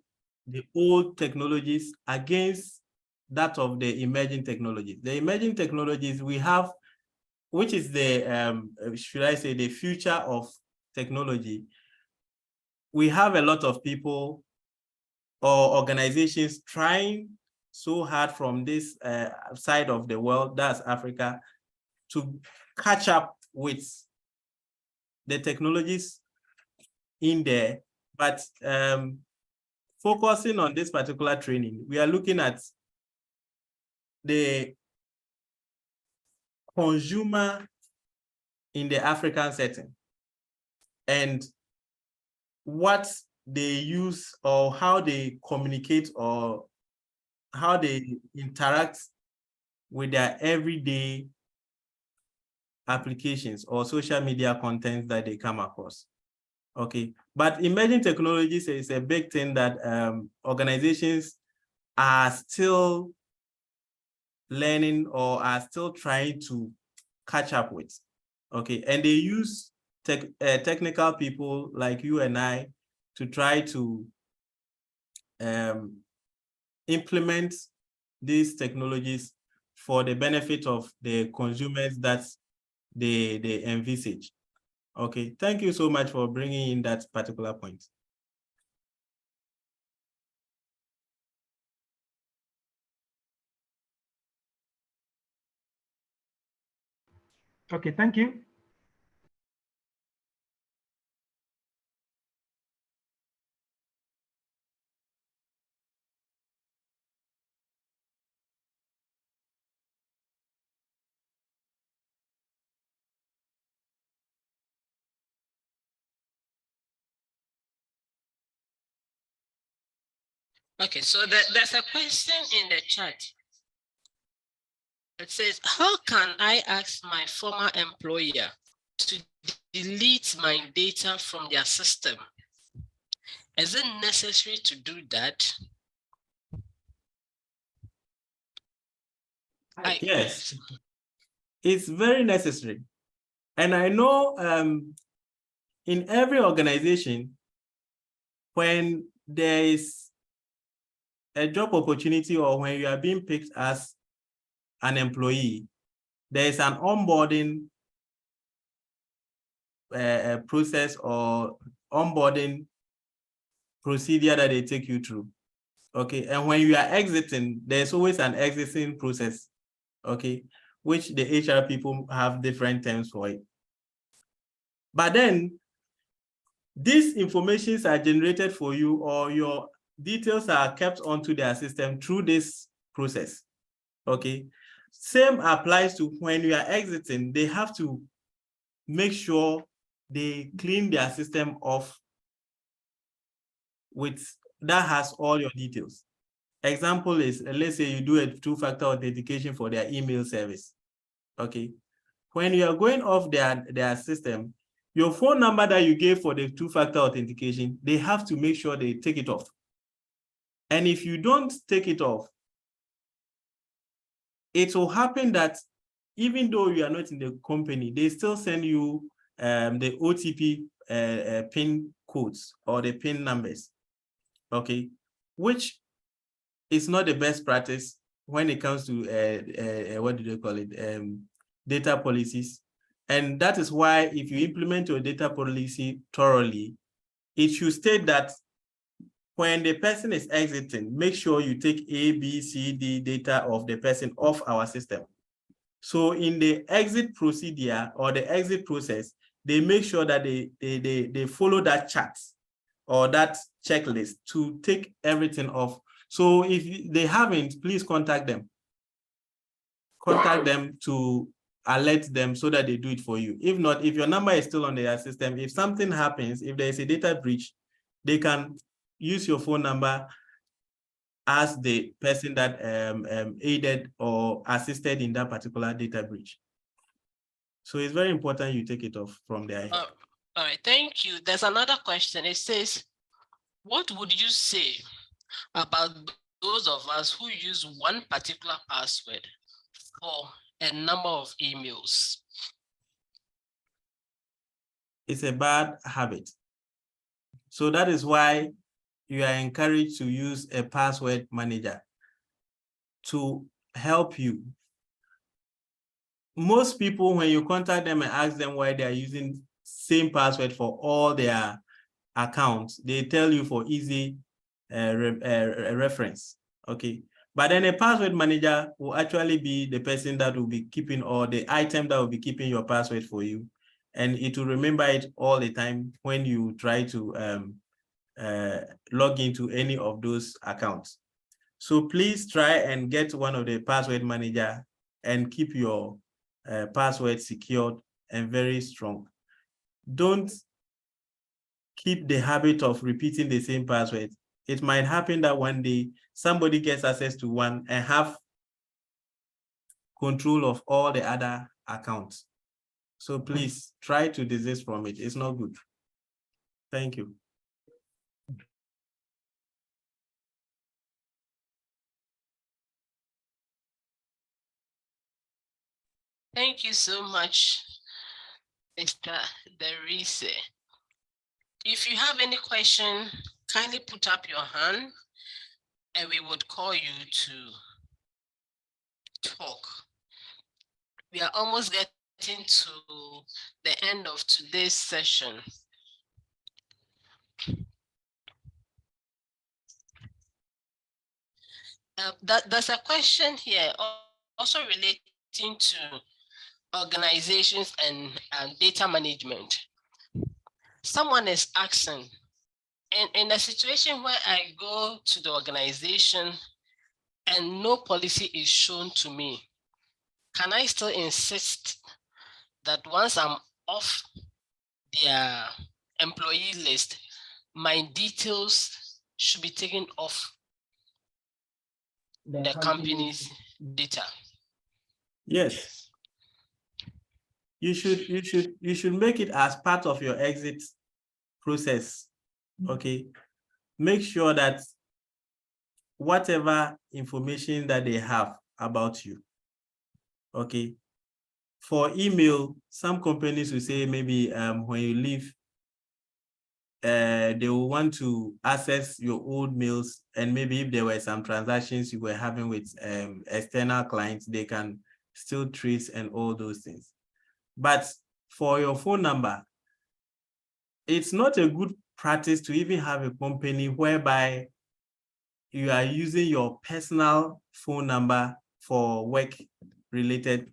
the old technologies against that of the emerging technologies. The emerging technologies we have, which is the, should I say, the future of technology, we have a lot of people or organizations trying so hard from this side of the world, that's Africa, to catch up with the technologies in there. But focusing on this particular training, we are looking at the consumer in the African setting and what they use or how they communicate or how they interact with their everyday applications or social media content that they come across. Okay, but emerging technologies is a big thing that organizations are still learning or are still trying to catch up with. Okay, and they use technical people like you and I to try to implement these technologies for the benefit of the consumers that they envisage. Okay, thank you so much for bringing in that particular point. Okay, thank you. Okay, so there's a question in the chat. It says, how can I ask my former employer to delete my data from their system? Is it necessary to do that? Yes, it's very necessary. And I know in every organization, when there is a job opportunity or when you are being picked as an employee, there is an onboarding process or onboarding procedure that they take you through. Okay, and when you are exiting, there's always an exiting process, okay, which the HR people have different terms for it. But then these informations are generated for you or your details are kept onto their system through this process, okay? Same applies to when you are exiting, they have to make sure they clean their system off with that has all your details. Example is, let's say you do a two-factor authentication for their email service, okay? When you are going off their system, your phone number that you gave for the two-factor authentication, they have to make sure they take it off. And if you don't take it off, it will happen that even though you are not in the company, they still send you the OTP PIN codes or the PIN numbers, okay? Which is not the best practice when it comes to, what do they call it? Data policies. And that is why if you implement your data policy thoroughly, it should state that when the person is exiting, make sure you take A, B, C, D data of the person off our system. So in the exit procedure or the exit process, they make sure that they follow that chart or that checklist to take everything off. So if they haven't, please contact them. Contact them to alert them so that they do it for you. If not, if your number is still on their system, if something happens, if there is a data breach, they can use your phone number as the person that aided or assisted in that particular data breach. So it's very important you take it off from there. All right, thank you. There's another question. It says, what would you say about those of us who use one particular password for a number of emails? It's a bad habit. So that is why you are encouraged to use a password manager to help you. Most people, when you contact them and ask them why they are using same password for all their accounts, they tell you for easy reference, okay? But then a password manager will actually be the person that will be keeping, or the item that will be keeping your password for you. And it will remember it all the time when you try to log into any of those accounts. So please try and get one of the password manager and keep your password secured and very strong. Don't keep the habit of repeating the same password. It might happen that one day somebody gets access to one and have control of all the other accounts. So please try to desist from it. It's not good. Thank you. Thank you so much, Mr. Derise. If you have any question, kindly put up your hand and we would call you to talk. We are almost getting to the end of today's session. There's a question here also relating to organizations and data management. Someone is asking, in a situation where I go to the organization and no policy is shown to me, can I still insist that once I'm off their employee list, my details should be taken off the company's data? Yes. You should make it as part of your exit process. Okay. Make sure that whatever information that they have about you. Okay. For email, some companies will say maybe when you leave, they will want to access your old mails, and maybe if there were some transactions you were having with external clients, they can still trace and all those things. But for your phone number, it's not a good practice to even have a company whereby you are using your personal phone number for work-related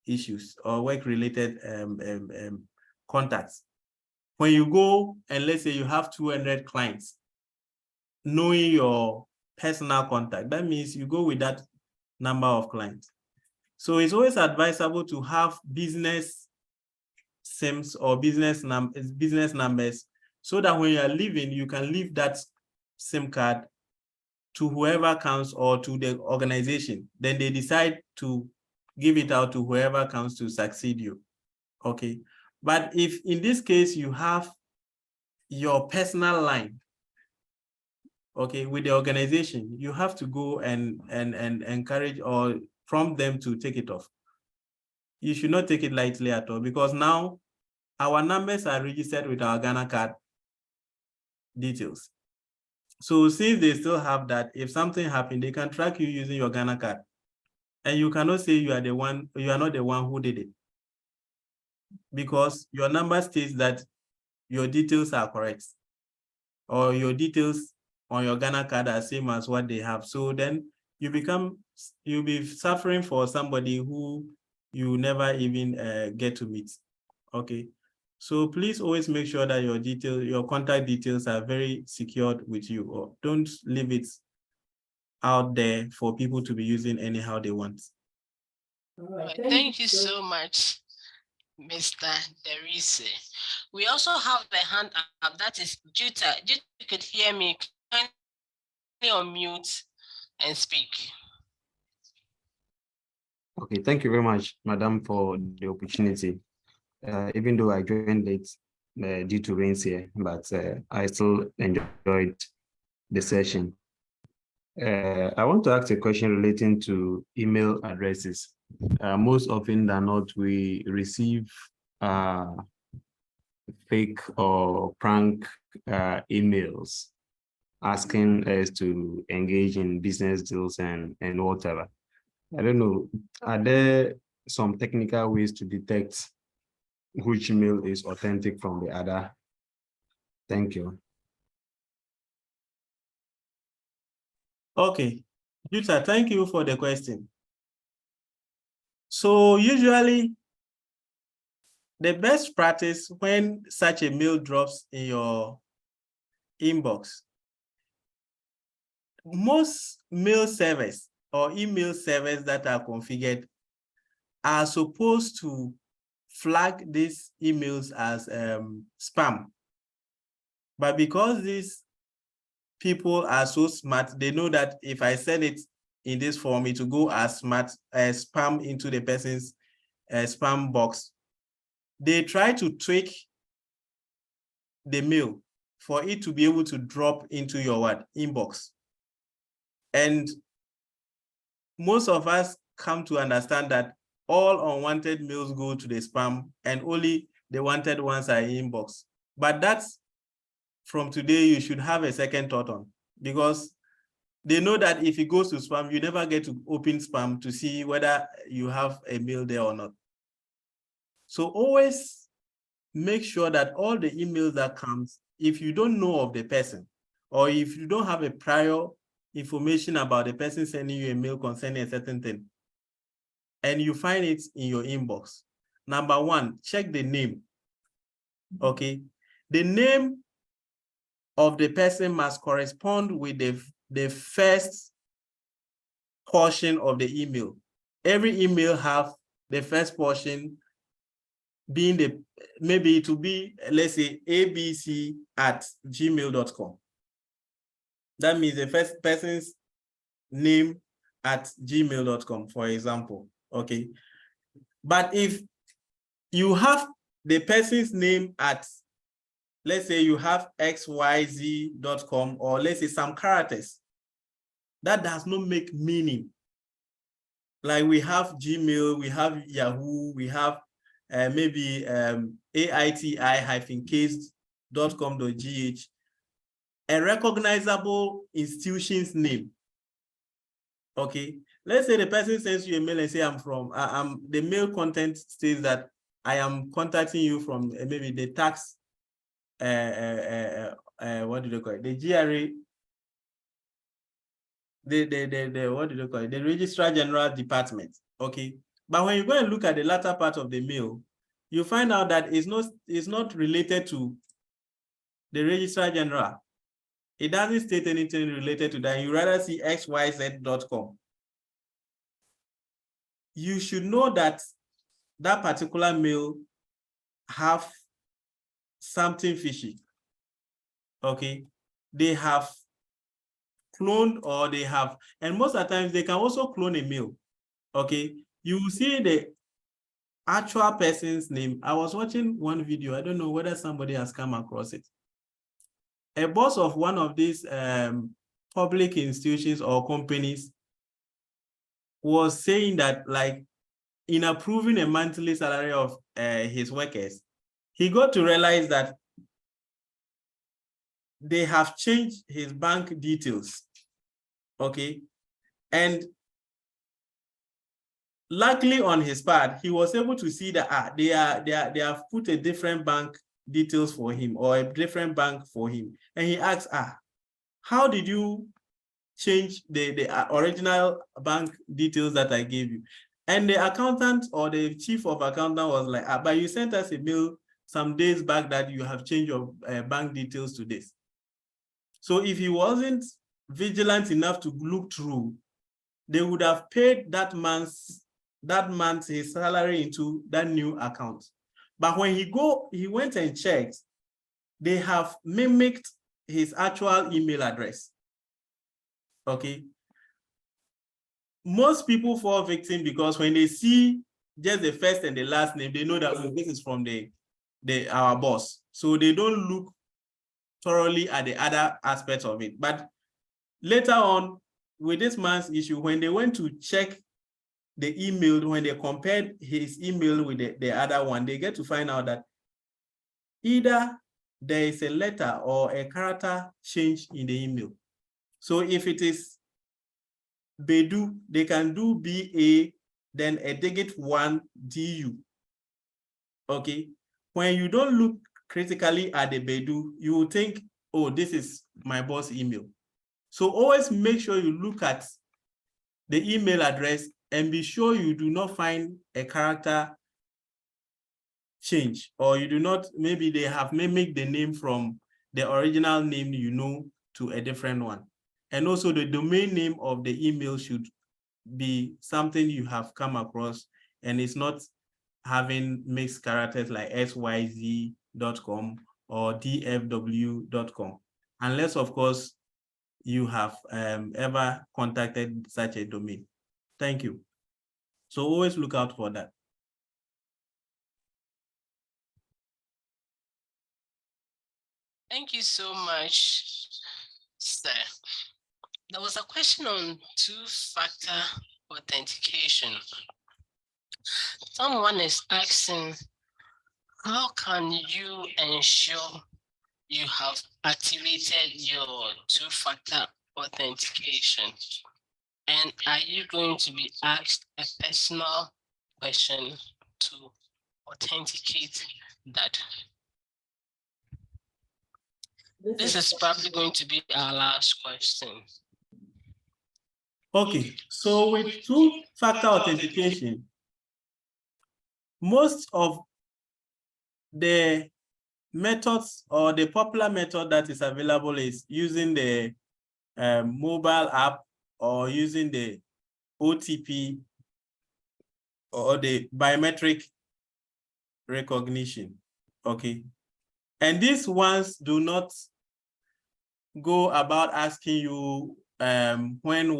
issues or work-related contacts. When you go and let's say you have 200 clients, knowing your personal contact, that means you go with that number of clients. So it's always advisable to have business SIMs or business numbers, so that when you are leaving, you can leave that SIM card to whoever comes or to the organization. Then they decide to give it out to whoever comes to succeed you. Okay. But if in this case you have your personal line, okay, with the organization, you have to go and encourage or prompt them to take it off. You should not take it lightly at all, because now our numbers are registered with our Ghana card details. So since they still have that, if something happened, they can track you using your Ghana card. And you cannot say you are not the one who did it, because your number states that your details are correct, or your details on your Ghana card are same as what they have. So then you'll be suffering for somebody who you never even get to meet. Okay. So please always make sure that your contact details are very secured with you, or don't leave it out there for people to be using anyhow they want. All right. Thank you so much, Mr. Derise. We also have the hand up, that is Juta. Juta, you could hear me unmute and speak. Okay, thank you very much, Madam, for the opportunity. Even though I joined late due to rains here, but I still enjoyed the session. I want to ask a question relating to email addresses. Most often than not, we receive fake or prank emails asking us to engage in business deals and whatever. I don't know, are there some technical ways to detect which email is authentic from the other? Thank you. Okay, Jutta, thank you for the question. So usually, the best practice when such a mail drops in your inbox, most mail servers or email servers that are configured are supposed to flag these emails as spam. But because these people are so smart, they know that if I send it in this form, it will go as spam into the person's spam box. They try to tweak the mail for it to be able to drop into your inbox. And most of us come to understand that all unwanted mails go to the spam and only the wanted ones are in inbox. But that's from today, you should have a second thought on, because they know that if it goes to spam, you never get to open spam to see whether you have a mail there or not. So always make sure that all the emails that comes, if you don't know of the person, or if you don't have a prior information about the person sending you a mail concerning a certain thing, and you find it in your inbox, number one, check the name. Okay, the name of the person must correspond with the first portion of the email. Every email have the first portion being maybe it will be, let's say, abc@gmail.com. That means the first person's name at gmail.com, for example. Okay. But if you have the person's name at, let's say you have xyz.com, or let's say some characters, that does not make meaning. Like we have Gmail, we have Yahoo, we have maybe aiti-case.com.gh, a recognizable institution's name. Okay, let's say the person sends you a mail and say, the mail content states that I am contacting you from maybe the tax, what do they call it? The GRA, what do they call it? The Registrar General Department. Okay, but when you go and look at the latter part of the mail, you find out that it's not related to the Registrar General. It doesn't state anything related to that. You rather see xyz.com. You should know that that particular mail have something fishy. Okay, they have cloned, or they have, and most of the times they can also clone a mail. Okay, you will see the actual person's name. I was watching one video. I don't know whether somebody has come across it. A boss of one of these public institutions or companies was saying that, like, in approving a monthly salary of his workers, he got to realize that they have changed his bank details. Okay, and luckily on his part, he was able to see that they have put a different bank details for him, or a different bank for him, and he asked, how did you change the original bank details that I gave you? And the accountant, or the chief of accountant, was like, but you sent us a mail some days back that you have changed your bank details to this. So if he wasn't vigilant enough to look through, they would have paid that month's his salary into that new account. But when he went and checked, they have mimicked his actual email address. Okay. Most people fall victim because when they see just the first and the last name, they know that this is from our boss. So they don't look thoroughly at the other aspects of it. But later on, with this man's issue, when they went to check the email, when they compared his email with the other one, they get to find out that either there is a letter or a character change in the email. So if it is Bedu, they can do BA, then a digit 1 DU. Okay. When you don't look critically at the Bedu, you will think, oh, this is my boss email. So always make sure you look at the email address and be sure you do not find a character change, or you do not, maybe they have mimicked the name from the original name to a different one. And also the domain name of the email should be something you have come across, and it's not having mixed characters like xyz.com or dfw.com, unless of course you have ever contacted such a domain. Thank you. So always look out for that. Thank you so much, sir. There was a question on two-factor authentication. Someone is asking, how can you ensure you have activated your two-factor authentication? And are you going to be asked a personal question to authenticate that? This is probably going to be our last question. Okay, so with two-factor authentication, most of the methods or the popular method that is available is using the mobile app or using the OTP or the biometric recognition. Okay. And these ones do not go about asking you when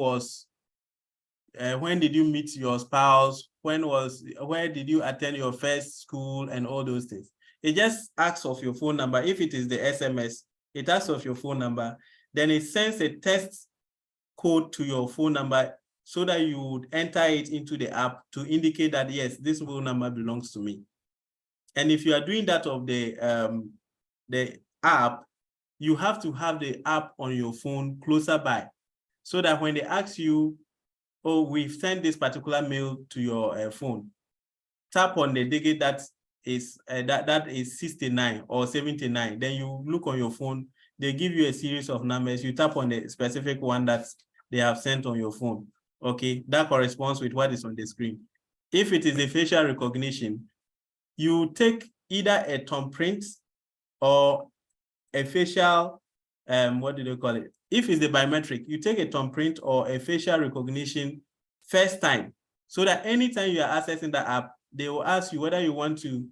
did you meet your spouse, where did you attend your first school, and all those things. It just asks of your phone number. If it is the SMS, it asks of your phone number, then it sends a text code to your phone number so that you would enter it into the app to indicate that, yes, this phone number belongs to me. And if you are doing that of the app, you have to have the app on your phone closer by, so that when they ask you, oh, we've sent this particular mail to your phone, tap on the digit that is 69 or 79. Then you look on your phone, they give you a series of numbers. You tap on the specific one that they have sent on your phone. Okay, that corresponds with what is on the screen. If it is a facial recognition, you take either a thumbprint or a facial, what do they call it? If it's the biometric, you take a thumbprint or a facial recognition first time, so that anytime you are accessing the app, they will ask you whether you want to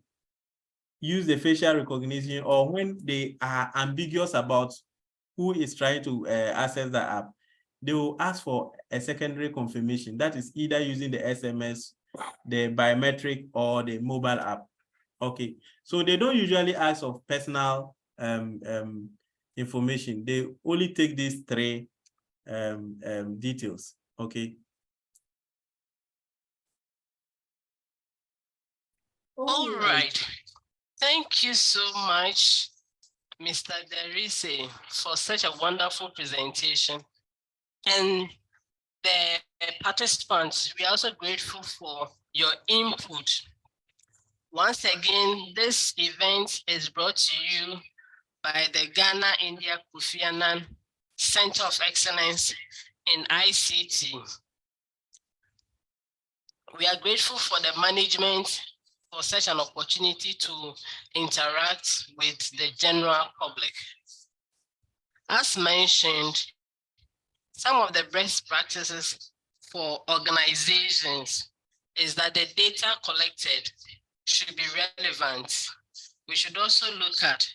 use the facial recognition, or when they are ambiguous about who is trying to access the app, they will ask for a secondary confirmation. That is either using the SMS, the biometric, or the mobile app. Okay, so they don't usually ask of personal information. They only take these three details. Okay. All right. Thank you so much, Mr. Derise, for such a wonderful presentation. And the participants, we are also grateful for your input. Once again, this event is brought to you by the Ghana India Kofi Annan Center of Excellence in ICT. We are grateful for the management for such an opportunity to interact with the general public. As mentioned, some of the best practices for organizations is that the data collected should be relevant. We should also look at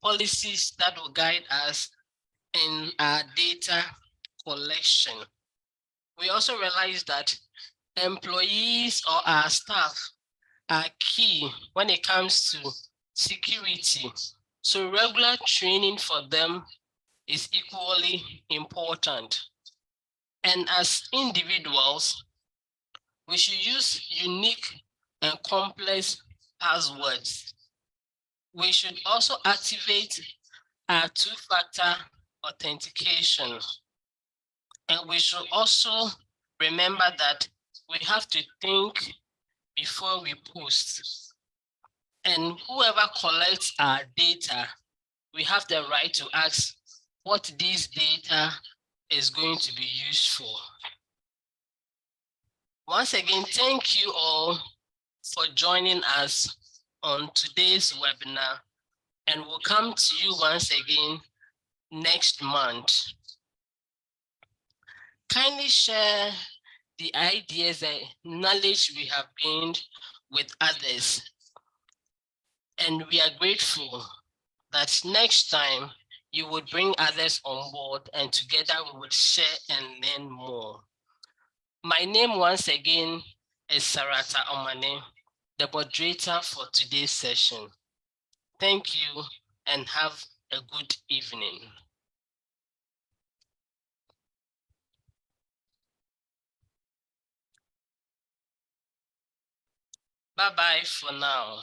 policies that will guide us in our data collection. We also realize that employees or our staff are key when it comes to security. So regular training for them is equally important. And as individuals, we should use unique and complex passwords. We should also activate our two-factor authentication. And we should also remember that we have to think before we post. And whoever collects our data, we have the right to ask what this data is going to be used for. Once again, thank you all for joining us on today's webinar, and we'll come to you once again next month. Kindly share the ideas and knowledge we have gained with others. And we are grateful that next time you would bring others on board and together we would share and learn more. My name once again is Sarata Omane, the moderator for today's session. Thank you and have a good evening. Bye-bye for now.